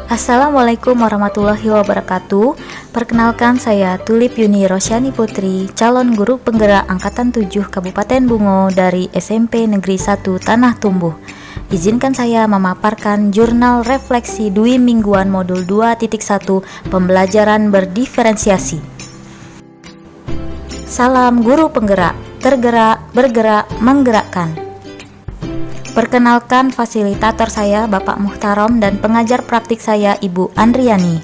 Assalamualaikum warahmatullahi wabarakatuh. Perkenalkan, saya Tulip Yuni Rosyani Putri, calon guru penggerak Angkatan 7 Kabupaten Bungo dari SMP Negeri 1 Tanah Tumbuh. Izinkan saya memaparkan jurnal refleksi Dwi Mingguan Modul 2.1 Pembelajaran Berdiferensiasi. Salam guru penggerak, tergerak, bergerak, menggerakkan. Perkenalkan, fasilitator saya Bapak Muhtarom dan pengajar praktik saya Ibu Andriani.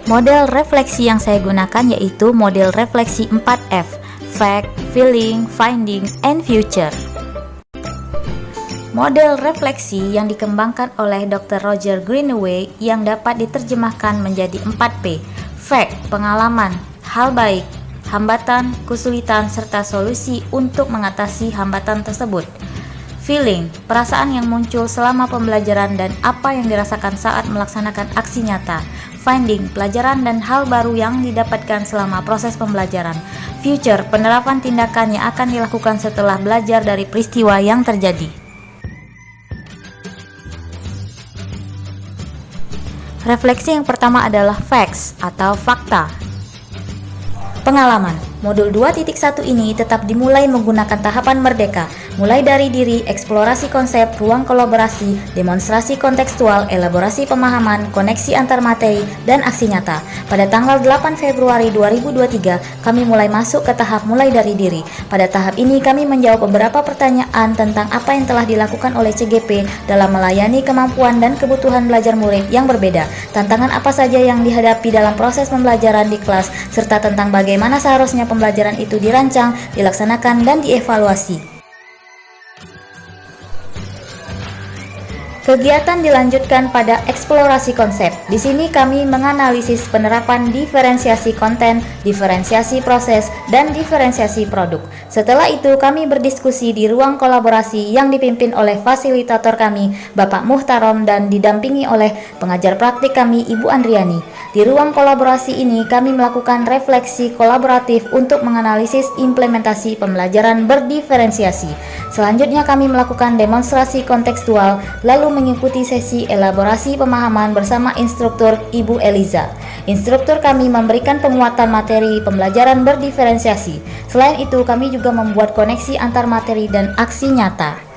Model refleksi yang saya gunakan yaitu model refleksi 4F, Fact, Feeling, Finding, and Future. Model refleksi yang dikembangkan oleh Dr. Roger Greenaway yang dapat diterjemahkan menjadi 4P, Fact, pengalaman, hal baik, hambatan, kesulitan, serta solusi untuk mengatasi hambatan tersebut. Feeling, perasaan yang muncul selama pembelajaran dan apa yang dirasakan saat melaksanakan aksi nyata. Finding, pelajaran dan hal baru yang didapatkan selama proses pembelajaran. Future, penerapan tindakan yang akan dilakukan setelah belajar dari peristiwa yang terjadi. Refleksi yang pertama adalah facts atau fakta. Pengalaman. Modul 2.1 ini tetap dimulai menggunakan tahapan merdeka, mulai dari diri, eksplorasi konsep, ruang kolaborasi, demonstrasi kontekstual, elaborasi pemahaman, koneksi antar materi, dan aksi nyata. Pada tanggal 8 Februari 2023, kami mulai masuk ke tahap mulai dari diri. Pada tahap ini, kami menjawab beberapa pertanyaan tentang apa yang telah dilakukan oleh CGP dalam melayani kemampuan dan kebutuhan belajar murid yang berbeda, tantangan apa saja yang dihadapi dalam proses pembelajaran di kelas, serta tentang bagaimana seharusnya pembelajaran itu dirancang, dilaksanakan, dan dievaluasi. Kegiatan dilanjutkan pada eksplorasi konsep. Di sini kami menganalisis penerapan diferensiasi konten, diferensiasi proses, dan diferensiasi produk. Setelah itu kami berdiskusi di ruang kolaborasi yang dipimpin oleh fasilitator kami, Bapak Muhtarom, dan didampingi oleh pengajar praktik kami, Ibu Andriani. Di ruang kolaborasi ini kami melakukan refleksi kolaboratif untuk menganalisis implementasi pembelajaran berdiferensiasi. Selanjutnya kami melakukan demonstrasi kontekstual, lalu mengikuti sesi elaborasi pemahaman bersama instruktur Ibu Eliza. Instruktur kami memberikan penguatan materi pembelajaran berdiferensiasi. Selain itu, kami juga membuat koneksi antar materi dan aksi nyata.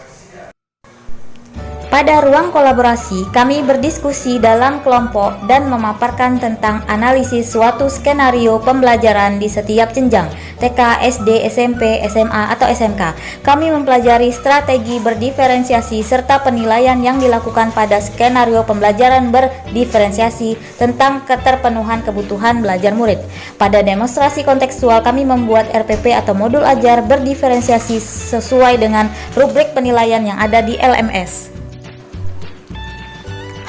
Pada ruang kolaborasi, kami berdiskusi dalam kelompok dan memaparkan tentang analisis suatu skenario pembelajaran di setiap jenjang, TK, SD, SMP, SMA, atau SMK. Kami mempelajari strategi berdiferensiasi serta penilaian yang dilakukan pada skenario pembelajaran berdiferensiasi tentang keterpenuhan kebutuhan belajar murid. Pada demonstrasi kontekstual, kami membuat RPP atau modul ajar berdiferensiasi sesuai dengan rubrik penilaian yang ada di LMS.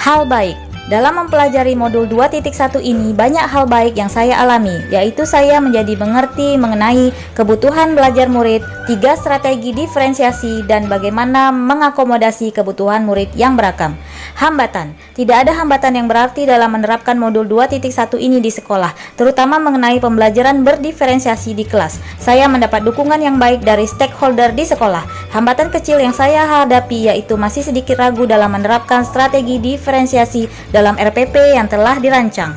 Hal baik. Dalam mempelajari modul 2.1 ini banyak hal baik yang saya alami, yaitu saya menjadi mengerti mengenai kebutuhan belajar murid, 3 strategi diferensiasi, dan bagaimana mengakomodasi kebutuhan murid yang beragam. Hambatan. Tidak ada hambatan yang berarti dalam menerapkan modul 2.1 ini di sekolah, terutama mengenai pembelajaran berdiferensiasi di kelas. Saya mendapat dukungan yang baik dari stakeholder di sekolah. Hambatan kecil yang saya hadapi yaitu masih sedikit ragu dalam menerapkan strategi diferensiasi dalam RPP yang telah dirancang.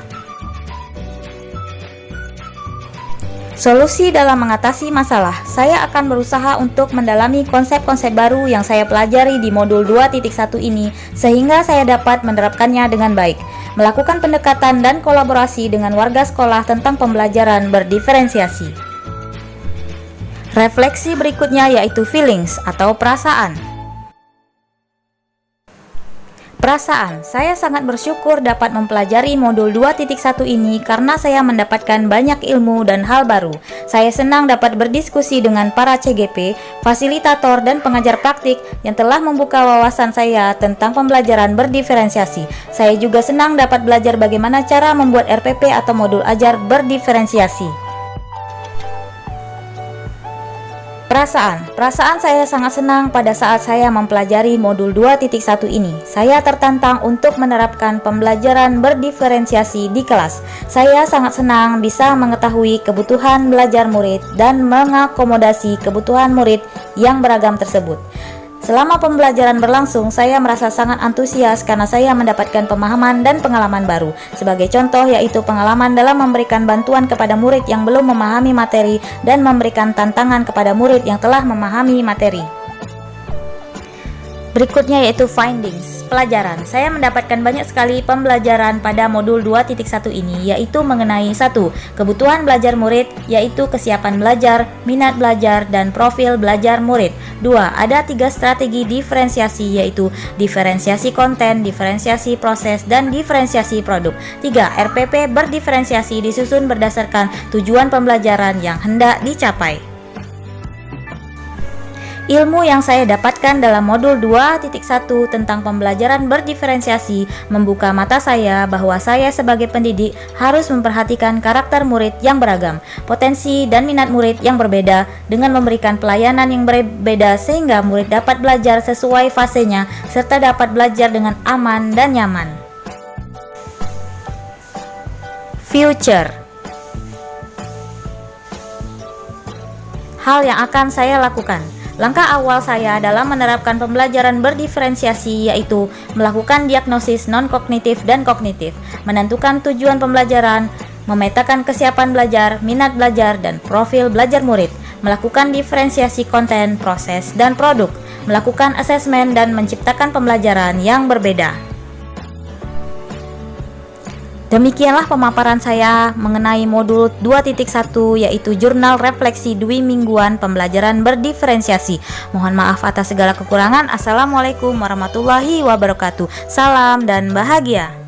Solusi dalam mengatasi masalah. Saya akan berusaha untuk mendalami konsep-konsep baru yang saya pelajari di modul 2.1 ini sehingga saya dapat menerapkannya dengan baik. Melakukan pendekatan dan kolaborasi dengan warga sekolah tentang pembelajaran berdiferensiasi. Refleksi berikutnya yaitu feelings atau perasaan. Perasaan, saya sangat bersyukur dapat mempelajari modul 2.1 ini karena saya mendapatkan banyak ilmu dan hal baru. Saya senang dapat berdiskusi dengan para CGP, fasilitator, dan pengajar praktik yang telah membuka wawasan saya tentang pembelajaran berdiferensiasi. Saya juga senang dapat belajar bagaimana cara membuat RPP atau modul ajar berdiferensiasi. Perasaan saya sangat senang pada saat saya mempelajari modul 2.1 ini. Saya tertantang untuk menerapkan pembelajaran berdiferensiasi di kelas. Saya sangat senang bisa mengetahui kebutuhan belajar murid dan mengakomodasi kebutuhan murid yang beragam tersebut. Selama pembelajaran berlangsung, saya merasa sangat antusias karena saya mendapatkan pemahaman dan pengalaman baru. Sebagai contoh yaitu pengalaman dalam memberikan bantuan kepada murid yang belum memahami materi dan memberikan tantangan kepada murid yang telah memahami materi. Berikutnya yaitu findings, pelajaran. Saya mendapatkan banyak sekali pembelajaran pada modul 2.1 ini, yaitu mengenai 1. Kebutuhan belajar murid, yaitu kesiapan belajar, minat belajar, dan profil belajar murid. 2. Ada 3 strategi diferensiasi, yaitu diferensiasi konten, diferensiasi proses, dan diferensiasi produk. 3. RPP berdiferensiasi disusun berdasarkan tujuan pembelajaran yang hendak dicapai. Ilmu yang saya dapatkan dalam modul 2.1 tentang pembelajaran berdiferensiasi membuka mata saya bahwa saya sebagai pendidik harus memperhatikan karakter murid yang beragam, potensi dan minat murid yang berbeda dengan memberikan pelayanan yang berbeda sehingga murid dapat belajar sesuai fasenya serta dapat belajar dengan aman dan nyaman. Future. Hal yang akan saya lakukan. Langkah awal saya dalam menerapkan pembelajaran berdiferensiasi yaitu melakukan diagnosis non-kognitif dan kognitif, menentukan tujuan pembelajaran, memetakan kesiapan belajar, minat belajar, dan profil belajar murid, melakukan diferensiasi konten, proses, dan produk, melakukan asesmen, dan menciptakan pembelajaran yang berbeda. Demikianlah pemaparan saya mengenai modul 2.1 yaitu jurnal refleksi dwi mingguan pembelajaran berdiferensiasi. Mohon maaf atas segala kekurangan. Assalamualaikum warahmatullahi wabarakatuh. Salam dan bahagia.